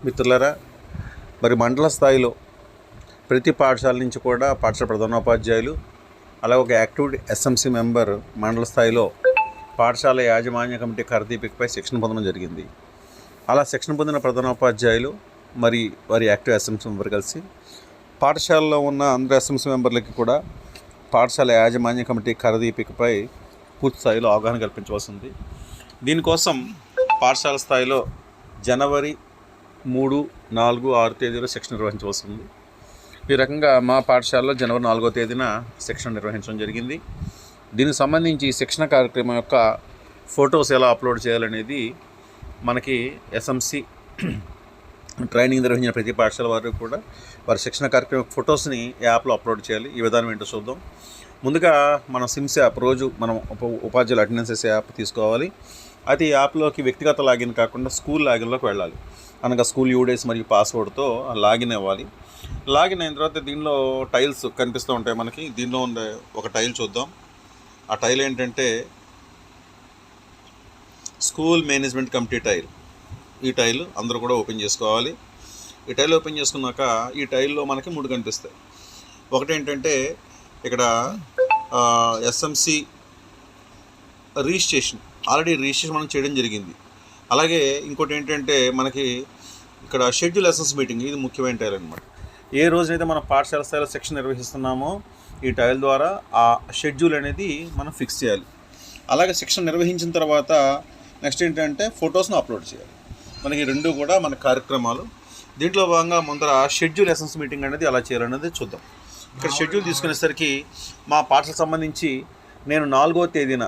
మిత్రులారా, మరి మండల స్థాయిలో ప్రతి పాఠశాల నుంచి కూడా పాఠశాల ప్రధానోపాధ్యాయులు అలాగే ఒక యాక్టివ్ ఎస్ఎంసీ మెంబర్ మండల స్థాయిలో పాఠశాల యాజమాన్య కమిటీ కరదీపికపై శిక్షణ పొందడం జరిగింది. అలా శిక్షణ పొందిన ప్రధానోపాధ్యాయులు మరి వారి యాక్టివ్ ఎస్ఎంసీ మెంబర్ కలిసి పాఠశాలలో ఉన్న అందరు ఎస్ఎంసీ మెంబర్లకి కూడా పాఠశాల యాజమాన్య కమిటీ కరదీపికపై పూర్తి స్థాయిలో అవగాహన కల్పించవలసింది. దీనికోసం పాఠశాల స్థాయిలో జనవరి 3, 4, 6 తేదీలో శిక్షణ నిర్వహించవలసింది. ఈ రకంగా మా పాఠశాలలో జనవరి 4వ తేదీన శిక్షణ నిర్వహించడం జరిగింది. దీనికి సంబంధించి శిక్షణ కార్యక్రమం యొక్క ఫొటోస్ ఎలా అప్లోడ్ చేయాలనేది మనకి ఎస్ఎంసి ట్రైనింగ్ నిర్వహించిన ప్రతి పాఠశాల వారు కూడా వారి శిక్షణ కార్యక్రమం ఫొటోస్ని యాప్లో అప్లోడ్ చేయాలి. ఈ విధానం ఏంటో చూద్దాం. ముందుగా మనం సిమ్స్ యాప్ రోజు మనం ఉపాధ్యాయులు అటెండెన్సెస్ యాప్ తీసుకోవాలి. అది యాప్లోకి వ్యక్తిగత లాగిన్ కాకుండా స్కూల్ లాగిన్లోకి వెళ్ళాలి. అనగా స్కూల్ యూడేస్ మరియు పాస్వర్డ్తో లాగిన్ అవ్వాలి. లాగిన్ అయిన తర్వాత దీనిలో టైల్స్ కనిపిస్తూ ఉంటాయి మనకి. దీనిలో ఉండే ఒక టైల్ చూద్దాం. ఆ టైల్ ఏంటంటే స్కూల్ మేనేజ్మెంట్ కమిటీ టైల్. ఈ టైల్ అందరూ కూడా ఓపెన్ చేసుకోవాలి. ఈ టైల్ ఓపెన్ చేసుకున్నాక ఈ టైల్లో మనకి 3 కనిపిస్తాయి. ఒకటి ఏంటంటే ఇక్కడ ఎస్ఎంసి రిజిస్ట్రేషన్, ఆల్రెడీ రిజిస్ట్రేషన్ మనం చేయడం జరిగింది. అలాగే ఇంకోటి ఏంటంటే మనకి ఇక్కడ షెడ్యూల్ ఎస్ఎంసి మీటింగ్, ఇది ముఖ్యమైన టైల్ అనమాట. ఏ రోజైతే మనం పాఠశాల స్థాయిలో శిక్షణ నిర్వహిస్తున్నామో ఈ టైల్ ద్వారా ఆ షెడ్యూల్ అనేది మనం ఫిక్స్ చేయాలి. అలాగే శిక్షణ నిర్వహించిన తర్వాత నెక్స్ట్ ఏంటంటే ఫొటోస్ను అప్లోడ్ చేయాలి. మనకి 2 కూడా మన కార్యక్రమాలు. దీంట్లో భాగంగా ముందర షెడ్యూల్ ఎస్ఎంసి మీటింగ్ అనేది ఎలా చేయాలనేది చూద్దాం. ఇక్కడ షెడ్యూల్ తీసుకునేసరికి మా పాఠశాల సంబంధించి నేను 4వ తేదీన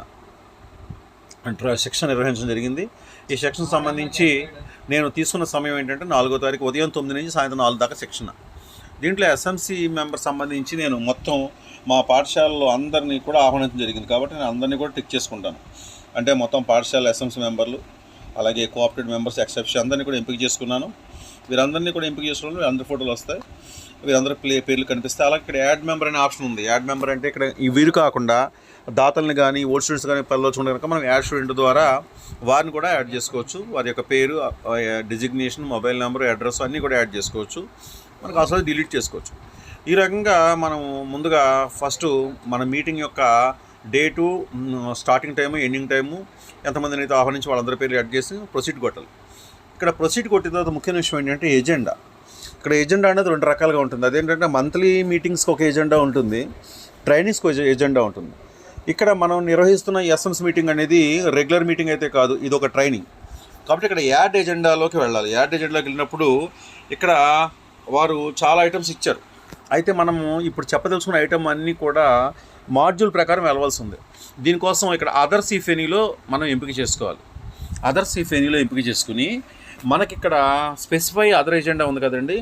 శిక్షణ నిర్వహించడం జరిగింది. ఈ శిక్షణ సంబంధించి నేను తీసుకున్న సమయం ఏంటంటే 4వ తారీఖు ఉదయం 9 నుంచి సాయంత్రం 4 దాకా శిక్షణ. దీంట్లో ఎస్ఎంసి మెంబర్ సంబంధించి నేను మొత్తం మా పాఠశాలలో అందరినీ కూడా ఆహ్వానించడం జరిగింది. కాబట్టి నేను అందరినీ కూడా టిక్ చేసుకుంటాను. అంటే మొత్తం పాఠశాల ఎస్ఎంసి మెంబర్లు అలాగే కోఆపరేటివ్ మెంబర్స్ ఎక్సెప్షన్ అందరినీ కూడా ఎంపిక చేసుకున్నాను. వీరందరినీ కూడా ఎంపిక చేసుకోవడం వీరందరి ఫోటోలు వస్తాయి, వీరందరి పేర్లు కనిపిస్తాయి. అలాగే ఇక్కడ యాడ్ మెంబర్ అనే ఆప్షన్ ఉంది. యాడ్ మెంబర్ అంటే ఇక్కడ ఈ వీరు కాకుండా దాతల్ని కానీ ఓల్డ్ స్టూడెంట్స్ కానీ పిల్లలు చూడండి కనుక మనం యాడ్ స్టూడెంట్ ద్వారా వారిని కూడా యాడ్ చేసుకోవచ్చు. వారి యొక్క పేరు, డిజిగ్నేషన్, మొబైల్ నెంబర్, అడ్రస్ అన్నీ కూడా యాడ్ చేసుకోవచ్చు. మనకు అసలు డిలీట్ చేసుకోవచ్చు. ఈ రకంగా మనం ముందుగా ఫస్ట్ మన మీటింగ్ యొక్క date, starting time, ending time, ఎంతమందిని అయితే ఆహ్వానించి వాళ్ళందరి పేర్లు యాడ్ చేసి ప్రొసీడ్ కొట్టాలి. ఇక్కడ ప్రొసీడ్ కొట్టిన తర్వాత ముఖ్యమైన విషయం ఏంటంటే ఎజెండా. ఇక్కడ ఎజెండా అనేది 2 రకాలుగా ఉంటుంది. అదేంటంటే మంత్లీ మీటింగ్స్కి ఒక ఎజెండా ఉంటుంది, ట్రైనింగ్స్కి ఒక ఎజెండా ఉంటుంది. ఇక్కడ మనం నిర్వహిస్తున్న ఎస్ఎంసి మీటింగ్ అనేది రెగ్యులర్ మీటింగ్ అయితే కాదు, ఇది ఒక ట్రైనింగ్. కాబట్టి ఇక్కడ యాడ్ ఎజెండాలోకి వెళ్ళాలి. యాడ్ ఎజెండాలోకి వెళ్ళినప్పుడు ఇక్కడ వారు చాలా ఐటమ్స్ ఇచ్చారు. అయితే మనము ఇప్పుడు చెప్పదలుచుకున్న ఐటమ్ అన్నీ కూడా మాడ్యూల్ ప్రకారం వెళ్ళవలసి ఉంది. దీనికోసం ఇక్కడ అదర్స్ ఇఫ్ ఎనీలో మనం ఎంపిక చేసుకోవాలి. అదర్స్ ఇఫ్ ఎనీలో ఎంపిక చేసుకుని మనకి ఇక్కడ స్పెసిఫై అదర్ ఎజెండా ఉంది కదండి.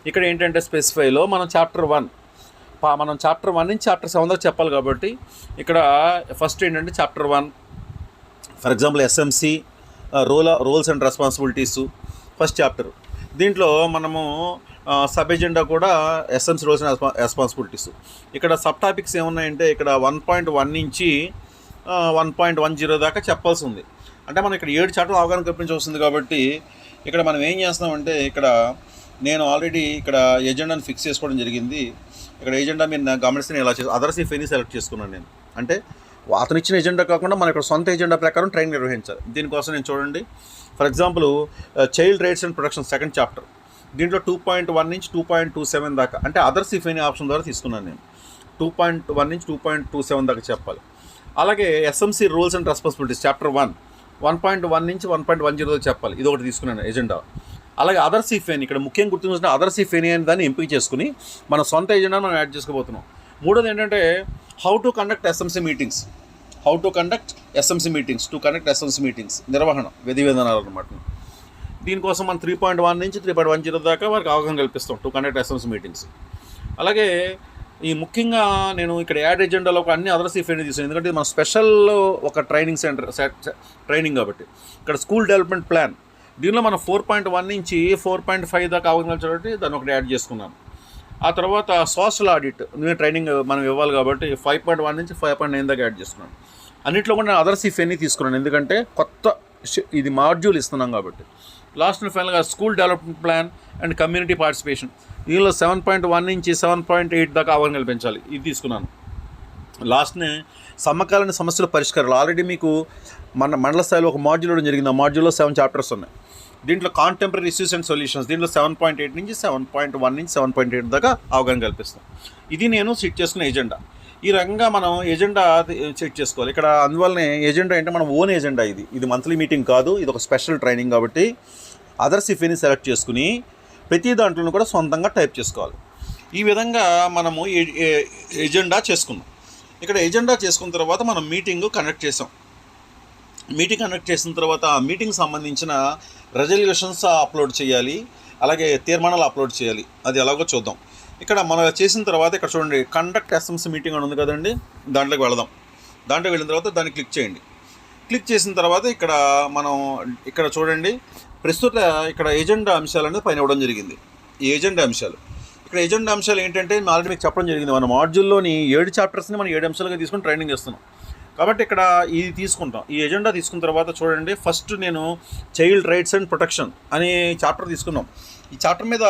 ఇక్కడ ఏంటంటే స్పెసిఫైలో మనం చాప్టర్ 1 నుంచి చాప్టర్ 7 దాకా చెప్పాలి. కాబట్టి ఇక్కడ ఫస్ట్ ఏంటంటే chapter 1 for example SMC roles and responsibilities first chapter. దీంట్లో మనము సబ్ ఎజెండా కూడా ఎస్ఎంసి రోల్స్ అండ్ రెస్పాన్సిబిలిటీస్. ఇక్కడ సబ్ టాపిక్స్ ఏమున్నాయంటే ఇక్కడ 1.1 నుంచి 1.10 దాకా చెప్పాల్సి ఉంది. అంటే మనం ఇక్కడ 7 చాప్టర్లు అవగాహన కల్పించవలసింది. కాబట్టి ఇక్కడ మనం ఏం చేస్తామంటే ఇక్కడ నేను ఆల్రెడీ ఇక్కడ ఎజెండాను ఫిక్స్ చేసుకోవడం జరిగింది. ఇక్కడ ఎజెండా మీరు గమనిస్తే నేను ఇలా అదర్స్ ఇఫ్ ఎనీ సెలెక్ట్ చేసుకున్నాను నేను. అంటే అతను ఇచ్చిన ఎజెండా కాకుండా మన ఇక్కడ సొంత ఎజెండా ప్రకారం ట్రైనింగ్ నిర్వహించాలి. దీనికోసం నేను చూడండి, for example child rights and protection second chapter. దీంట్లో 2.1 నుంచి 2.27 దాకా అంటే అదర్స్ ఇఫ్ ఎనీ ఆప్షన్ ద్వారా తీసుకున్నాను నేను. 2.1 నుంచి 2.27 దాకా చెప్పాలి. అలాగే SMC rules and responsibilities chapter 1.1 నుంచి 1.10 దాకా చెప్పాలి. ఇది ఒకటి తీసుకున్నాను ఎజెండా. అలాగే అదర్స్ ఇఫ్ ఎనీ, ఇక్కడ ముఖ్యంగా గుర్తుంచుకున్న అదర్స్ ఇఫ్ ఎనీ అని దాన్ని ఎంపిక చేసుకుని మన సొంత ఎజెండా మనం యాడ్ చేసుకోబోతున్నాం. 3వది ఏంటంటే how to conduct SMC meetings. To conduct SMC meetings నిర్వహణ విధి విధానాలు అనమాట. దీనికోసం మనం 3.1 నుంచి 3.10 దాకా వారికి అవగాహన కల్పిస్తాం టు కండక్ట్ ఎస్ఎంసి మీటింగ్స్. అలాగే ఈ ముఖ్యంగా నేను ఇక్కడ యాడ్ ఎజెండాలో అన్ని అదర్స్ ఇఫ్ ఎనీ తీసుకున్నాను. ఎందుకంటే మన స్పెషల్ ఒక ట్రైనింగ్ సెంటర్ ట్రైనింగ్ కాబట్టి ఇక్కడ స్కూల్ డెవలప్మెంట్ ప్లాన్. దీనిలో మనం 4.1 నుంచి 4.5 దాకా అవగాహన కాబట్టి దాన్ని ఒకటి యాడ్ చేసుకున్నాను. ఆ తర్వాత సోషల్ ఆడిట్ ట్రైనింగ్ మనం ఇవ్వాలి కాబట్టి 5.1 నుంచి 5.9 దాకా యాడ్ చేసుకున్నాను. అన్నింటిలో కూడా నేను అదర్స్ ఇఫ్ ఎనీ తీసుకున్నాను. ఎందుకంటే కొత్త ఇది మాడ్యూల్ ఇస్తున్నాం కాబట్టి. లాస్ట్ అండ్ ఫైనల్గా school development plan and community participation, దీనిలో 7.1 నుంచి 7.8 దాకా అవగాహన కల్పించాలి. ఇది తీసుకున్నాను. లాస్ట్ని సమకాలీన సమస్యల పరిష్కారాలు, ఆల్రెడీ మీకు మండల స్థాయిలో ఒక మాడ్యూల్ ఇవ్వడం జరిగింది. ఆ మాడ్యూల్లో 7 చాప్టర్స్ ఉన్నాయి. దీంట్లో కాంటెంపరీ ఇష్యూస్ అండ్ సొల్యూషన్స్, దీంట్లో 7.8 నుంచి 7.1 నుంచి 7.8 దాకా అవగాహన కల్పిస్తాం. ఇది నేను సెట్ చేసుకున్న ఎజెండా. ఈ రకంగా మనం ఎజెండా సెట్ చేసుకోవాలి. ఇక్కడ అందువల్లనే ఎజెండా అంటే మనం ఓన్ ఎజెండా. ఇది మంత్లీ మీటింగ్ కాదు, ఇది ఒక స్పెషల్ ట్రైనింగ్ కాబట్టి అదర్స్ ఇఫ్ని సెలెక్ట్ చేసుకుని ప్రతి దాంట్లోనూ కూడా సొంతంగా టైప్ చేసుకోవాలి. ఈ విధంగా మనము ఎజెండా చేసుకున్నాం. ఇక్కడ ఎజెండా చేసుకున్న తర్వాత మనం మీటింగ్ కండక్ట్ చేసాం. మీటింగ్ కండక్ట్ చేసిన తర్వాత ఆ మీటింగ్ సంబంధించిన రెజల్యూషన్స్ అప్లోడ్ చేయాలి, అలాగే తీర్మానాలు అప్లోడ్ చేయాలి. అది ఎలాగో చూద్దాం. ఇక్కడ మనం చేసిన తర్వాత ఇక్కడ చూడండి, కండక్ట్ ఎస్ఎంసీ మీటింగ్ అని ఉంది కదండి, దాంట్లోకి వెళదాం. దాంట్లోకి వెళ్ళిన తర్వాత దాన్ని క్లిక్ చేయండి. క్లిక్ చేసిన తర్వాత ఇక్కడ చూడండి, ప్రస్తుత ఇక్కడ ఎజెండా అంశాలు అనేది పైన ఇవ్వడం జరిగింది. ఈ ఎజెండా అంశాలు, ఇక్కడ ఎజెండా అంశాలు ఏంటంటే ఆల్రెడీ మీకు చెప్పడం జరిగింది. మన మాడ్యూల్లోని 7 చాప్టర్స్ని మనం 7 అంశాలుగా తీసుకుని ట్రైనింగ్ చేస్తున్నాం కాబట్టి ఇక్కడ ఇది తీసుకుంటాం. ఈ ఎజెండా తీసుకున్న తర్వాత చూడండి, ఫస్ట్ నేను చైల్డ్ రైట్స్ అండ్ ప్రొటెక్షన్ అనే చాప్టర్ తీసుకున్నాం. ఈ చాప్టర్ మీద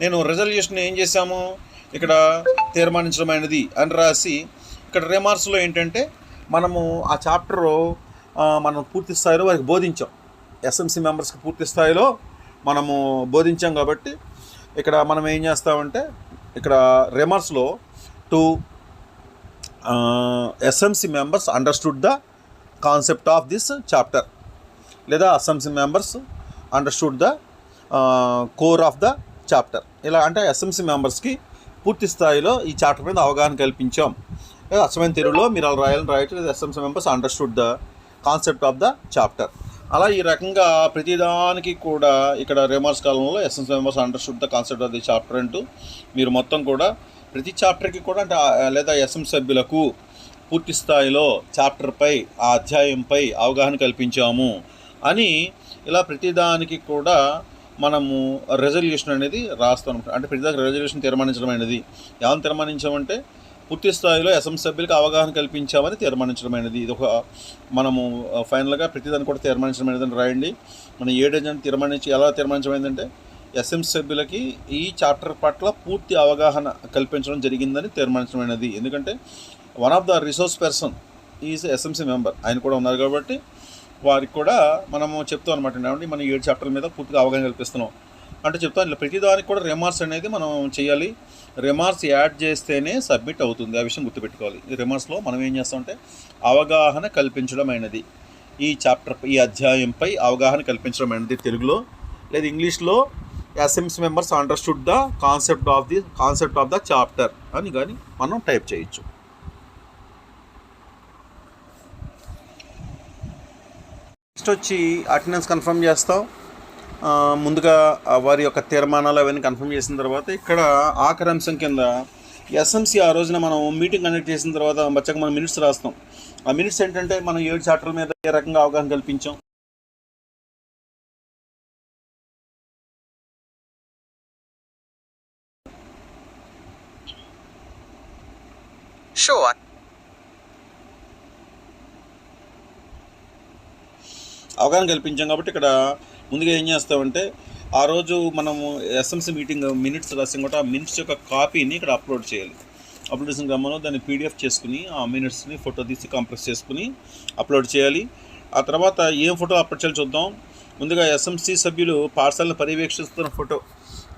నేను రెజల్యూషన్ ఏం చేశాము, ఇక్కడ తీర్మానించడమైనది అని రాసి, ఇక్కడ రిమార్క్స్లో ఏంటంటే మనము ఆ చాప్టరు మనం పూర్తి స్థాయిలో వారికి బోధించాం. ఎస్ఎంసీ మెంబర్స్కి పూర్తి స్థాయిలో మనము బోధించాం కాబట్టి ఇక్కడ మనం ఏం చేస్తామంటే, ఇక్కడ రిమార్క్స్లో two SMC members understood the concept of this chapter, లేదా SMC members understood the core of the chapter. ఇలా అంటే ఎస్ఎంసీ మెంబర్స్కి పూర్తి స్థాయిలో ఈ చాప్టర్ మీద అవగాహన కల్పించాం. లేదా అచ్చమైన తెలుగులో మీరు అలా రాయచ్చు, లేదా SMC members understood the concept of the chapter. అలా ఈ రకంగా ప్రతిదానికి కూడా ఇక్కడ రిమార్క్స్ కాలంలో SMC members understood the concept of the chapter అంటూ మీరు మొత్తం కూడా ప్రతి చాప్టర్కి కూడా అంటే లేదా ఎస్ఎంసీ సభ్యులకు పూర్తి స్థాయిలో చాప్టర్పై, ఆ అధ్యాయంపై అవగాహన కల్పించాము అని ఇలా ప్రతిదానికి కూడా మనము రెజల్యూషన్ అనేది రాస్తాం. అంటే ప్రతిదానికి రెజల్యూషన్ తీర్మానించడమైనది. ఏమని తీర్మానించామంటే పూర్తి స్థాయిలో ఎస్ఎంసీ సభ్యులకు అవగాహన కల్పించామని తీర్మానించడమైనది. ఇది ఒక మనము ఫైనల్గా ప్రతిదాన్ని కూడా తీర్మానించడమైనదని రాయండి. మనం ఏడేజెంట్ ఎలా తీర్మానించమైందంటే ఎస్ఎంసీ సభ్యులకి ఈ చాప్టర్ పట్ల పూర్తి అవగాహన కల్పించడం జరిగిందని తీర్మానించడమైనది. ఎందుకంటే one of the resource person is SMC member, ఆయన కూడా ఉన్నారు కాబట్టి వారికి కూడా మనము చెప్తాం అనమాట. ఏమంటే మనం 7 చాప్టర్ల మీద పూర్తిగా అవగాహన కల్పిస్తున్నాం అంటే చెప్తాం. ఇలా ప్రతిదానికి కూడా రిమార్క్స్ అనేది మనం చేయాలి. రిమార్క్స్ యాడ్ చేస్తేనే సబ్మిట్ అవుతుంది. ఆ విషయం గుర్తుపెట్టుకోవాలి. ఈ రిమార్క్స్లో మనం ఏం చేస్తామంటే అవగాహన కల్పించడమైనది, ఈ చాప్టర్, ఈ అధ్యాయంపై అవగాహన కల్పించడమైనది తెలుగులో, లేదా ఇంగ్లీష్లో SMC members understood the concept of the chapter అని కానీ మనం టైప్ చేయొచ్చు. నెక్స్ట్ వచ్చి అటెండెన్స్ కన్ఫర్మ్ చేస్తాం. ముందుగా వారి యొక్క తీర్మానాలు అవన్నీ కన్ఫర్మ్ చేసిన తర్వాత ఇక్కడ ఆఖరి అంశం కింద ఎస్ఎంసీ ఆ రోజున మనం మీటింగ్ కండక్ట్ చేసిన తర్వాత బచ్చగా మనం మినిట్స్ రాస్తాం. ఆ మినిట్స్ ఏంటంటే మనం 7 చాప్టర్ల మీద ఏ రకంగా అవగాహన కల్పించాం, అవగాహన కల్పించాం కాబట్టి ఇక్కడ ముందుగా ఏం చేస్తామంటే ఆ రోజు మనము ఎస్ఎంసీ మీటింగ్ మినిట్స్ రాసాం కాబట్టి ఆ మినిట్స్ యొక్క కాపీని ఇక్కడ అప్లోడ్ చేయాలి. అప్లోడ్ చేసిన గమనం దాన్ని పీడిఎఫ్ చేసుకుని ఆ మినిట్స్ని ఫోటో తీసి కంప్రెస్ చేసుకుని అప్లోడ్ చేయాలి. ఆ తర్వాత ఏం ఫోటో అప్లోడ్ చేయాలి చూద్దాం. ముందుగా ఎస్ఎంసీ సభ్యులు పాఠశాలను పర్యవేక్షిస్తున్న ఫోటో,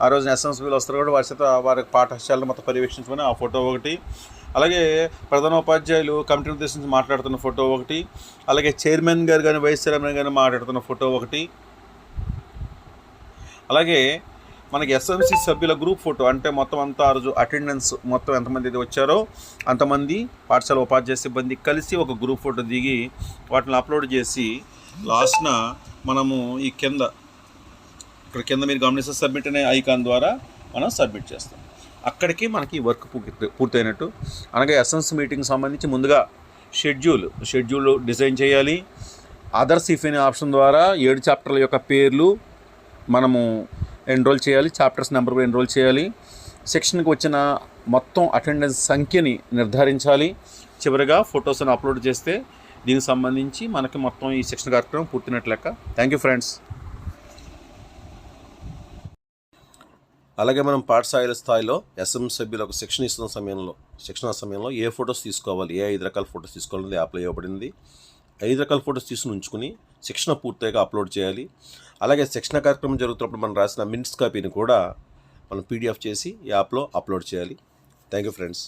ఆ రోజున ఎస్ఎంసీ సభ్యులు వస్తారు కాబట్టి వారి చేత వారి పాఠశాలను మొత్తం పర్యవేక్షించుకొని ఆ ఫోటో ఒకటి, అలాగే ప్రధానోపాధ్యాయులు కమిటీని ఉద్దేశించి మాట్లాడుతున్న ఫోటో ఒకటి, అలాగే చైర్మన్ గారు కానీ వైస్ చైర్మన్ గారు మాట్లాడుతున్న ఫోటో ఒకటి, అలాగే మనకి ఎస్ఎంసీ సభ్యుల గ్రూప్ ఫోటో అంటే మొత్తం అంతా ఆ రోజు అటెండెన్స్ మొత్తం ఎంతమంది అయితే వచ్చారో అంతమంది పాఠశాల ఉపాధ్యాయ సిబ్బంది కలిసి ఒక గ్రూప్ ఫోటో దిగి వాటిని అప్లోడ్ చేసి లాస్ట్న మనము ఈ ఇక్కడ కింద మీరు గమనిస్తే సబ్మిట్ అనే ఐకాన్ ద్వారా మనం సబ్మిట్ చేస్తాం. అక్కడికి మనకి వర్క్ పూర్తయినట్టు. అనగా ఎస్ఎంసీ మీటింగ్ సంబంధించి ముందుగా షెడ్యూల్ డిజైన్ చేయాలి. అదర్స్ ఇఫ్ అనే ఆప్షన్ ద్వారా 7 చాప్టర్ల యొక్క పేర్లు మనము ఎన్రోల్ చేయాలి, చాప్టర్స్ నెంబర్ ఎన్రోల్ చేయాలి, సెక్షన్కి వచ్చిన మొత్తం అటెండెన్స్ సంఖ్యని నిర్ధారించాలి. చివరిగా ఫొటోస్ని అప్లోడ్ చేస్తే దీనికి సంబంధించి మనకి మొత్తం ఈ శిక్షణ కార్యక్రమం పూర్తినట్లు లెక్క. Thank you friends. అలాగే మనం పాఠశాల స్థాయిలో ఎస్ఎం సభ్యులకు శిక్షణ సమయంలో ఏ ఫొటోస్ తీసుకోవాలి, ఏ 5 రకాల ఫొటోస్ తీసుకోవాలని యాప్లో ఇవ్వబడింది. 5 రకాల ఫొటోస్ తీసుకుని ఉంచుకుని శిక్షణ పూర్తిగా అప్లోడ్ చేయాలి. అలాగే శిక్షణ కార్యక్రమం జరుగుతున్నప్పుడు మనం రాసిన మినిట్స్ కాపీని కూడా మనం PDF చేసి యాప్లో అప్లోడ్ చేయాలి. Thank you friends.